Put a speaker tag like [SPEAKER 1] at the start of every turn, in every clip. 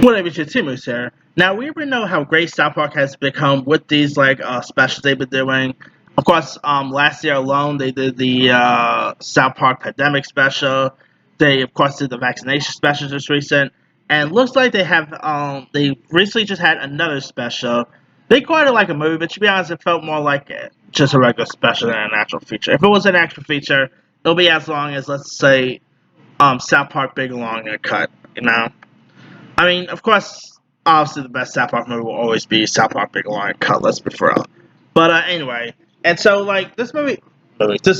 [SPEAKER 1] Whatever your team is here. Now we already know how great South Park has become with these specials they've been doing. Of course, last year alone they did the South Park pandemic special. They of course did the vaccination special just recent, and looks like they recently just had another special. They called it like a movie, but to be honest, it felt more like just a regular special than an actual feature. If it was an actual feature, it'll be as long as let's say South Park Big Long and Cut. You know. I mean, of course, obviously the best South Park movie will always be South Park Big Lion Cut. Let's be for real. But anyway, and so like this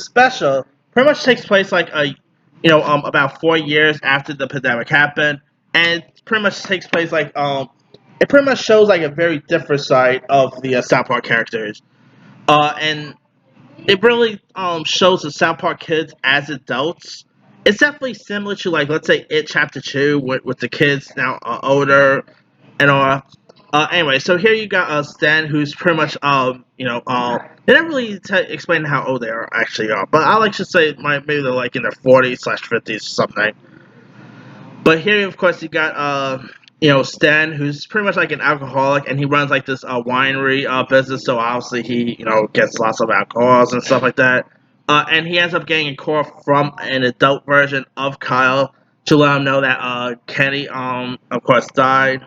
[SPEAKER 1] special pretty much takes place like about 4 years after the pandemic happened, and it pretty much takes place it pretty much shows like a very different side of the South Park characters, and it really shows the South Park kids as adults. It's definitely similar to like let's say It Chapter Two with the kids now older and all. Anyway, so here you got Stan, who's pretty much they didn't really explain how old they are actually are, but I like to say maybe they're like in their 40s/50s or something. But here, of course, you got Stan, who's pretty much like an alcoholic, and he runs like this winery business. So obviously he gets lots of alcohols and stuff like that. And he ends up getting a call from an adult version of Kyle to let him know that Kenny of course died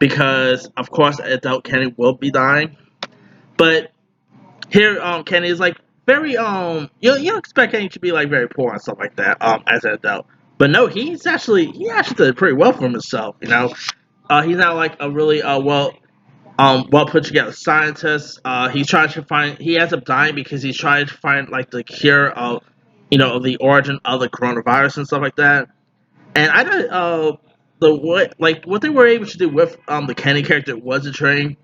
[SPEAKER 1] because of course adult Kenny will be dying. But here Kenny is like very you don't expect Kenny to be like very poor and stuff like that as an adult. But no, he actually did pretty well for himself, you know. He's not like a really well put together scientist. He's trying to find he ends up dying because he's trying to find like the cure of of the origin of the coronavirus and stuff like that. And I don't what they were able to do with the Kenny character was a train.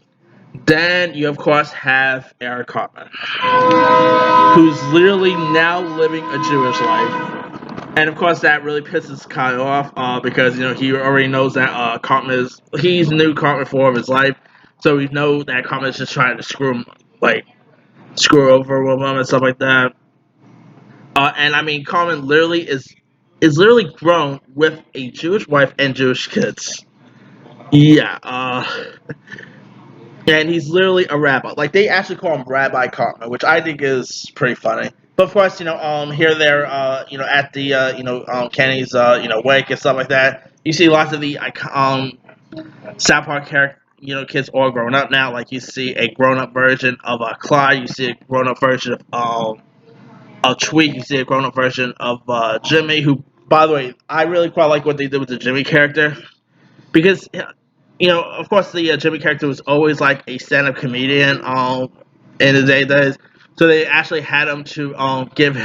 [SPEAKER 1] Then you of course have Eric Cartman, who's literally now living a Jewish life, and of course that really pisses Kyle off because he already knows that Cartman is he's new Cartman for of his life, so we know that Cartman is just trying to like screw over with him and stuff like that. And I mean Cartman literally is literally grown with a Jewish wife and Jewish kids. Yeah, and he's literally a rabbi. Like they actually call him Rabbi Cartman, which I think is pretty funny. But of course, here there, at the Kenny's wake and stuff like that. You see lots of the South Park character, kids all grown up now. Like you see a grown up version of Clyde, you see a grown up version of Tweet, you see a grown up version of Jimmy. Who, by the way, I really quite like what they did with the Jimmy character because of course, the Jimmy character was always like a stand-up comedian. In the days, so they actually had him to give.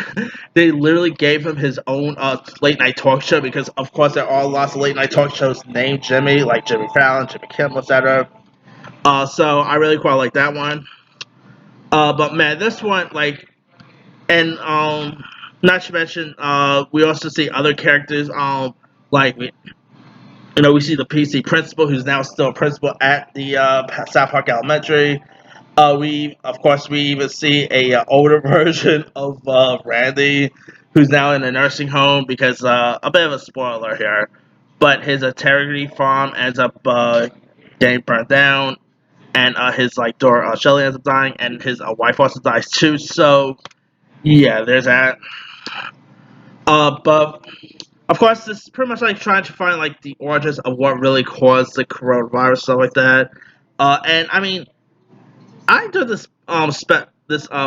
[SPEAKER 1] They literally gave him his own late night talk show because, of course, there are lots of late night talk shows named Jimmy, like Jimmy Fallon, Jimmy Kimmel, etc. So I really quite like that one. But man, this one and not to mention, we also see other characters like we see the PC principal, who's now still a principal at the South Park Elementary. We even see a older version of Randy, who's now in a nursing home because a bit of a spoiler here, but his integrity farm ends up getting burned down, and his like daughter Shelly ends up dying, and his wife also dies too. So yeah, there's that. But of course, this is pretty much like trying to find like the origins of what really caused the coronavirus, stuff like that. And I mean, I thought this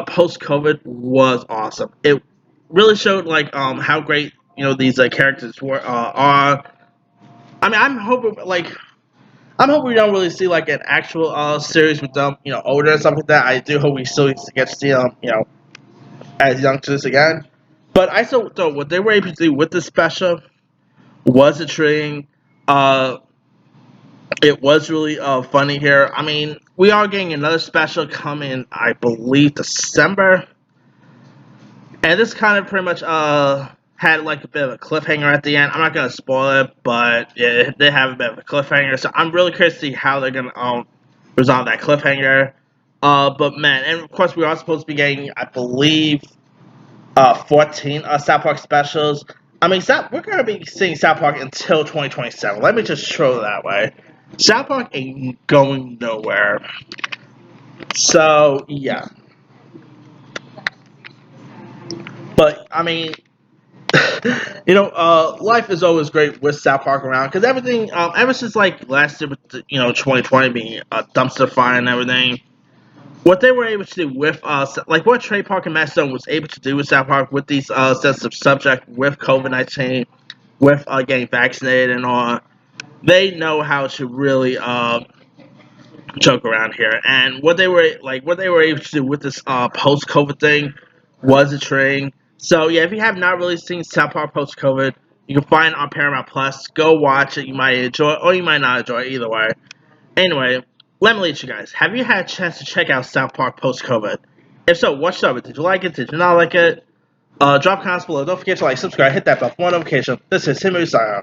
[SPEAKER 1] post COVID was awesome. It really showed like how great these characters are. I mean, I'm hoping we don't really see like an actual series with them older and stuff like that. I do hope we still get to see them as youngsters again. But I still thought what they were able to do with this special was intriguing. Uh, it was really funny here. I mean, we are getting another special coming, I believe, December, and this kind of pretty much had like a bit of a cliffhanger at the end. I'm not gonna spoil it, but it did have a bit of a cliffhanger. So I'm really curious to see how they're gonna resolve that cliffhanger. But man, and of course we are supposed to be getting, I believe, 14 South Park specials. I mean, we're gonna be seeing South Park until 2027. Let me just throw it that way. South Park ain't going nowhere. So yeah, but I mean, life is always great with South Park around because everything, ever since like last year with 2020 being a dumpster fire and everything, what they were able to do with like what Trey Parker and Matt Stone was able to do with South Park with these sensitive subject with COVID-19, with getting vaccinated and all, they know how to really joke around here. And what they were able to do with this post COVID thing was a train. So yeah, if you have not really seen South Park post COVID, you can find it on Paramount Plus. Go watch it. You might enjoy it, or you might not enjoy it either way. Anyway, let me lead you guys. Have you had a chance to check out South Park post COVID? If so, what's up? Did you like it? Did you not like it? Drop comments below. Don't forget to like, subscribe, hit that bell for more notification. This is Himu signing off.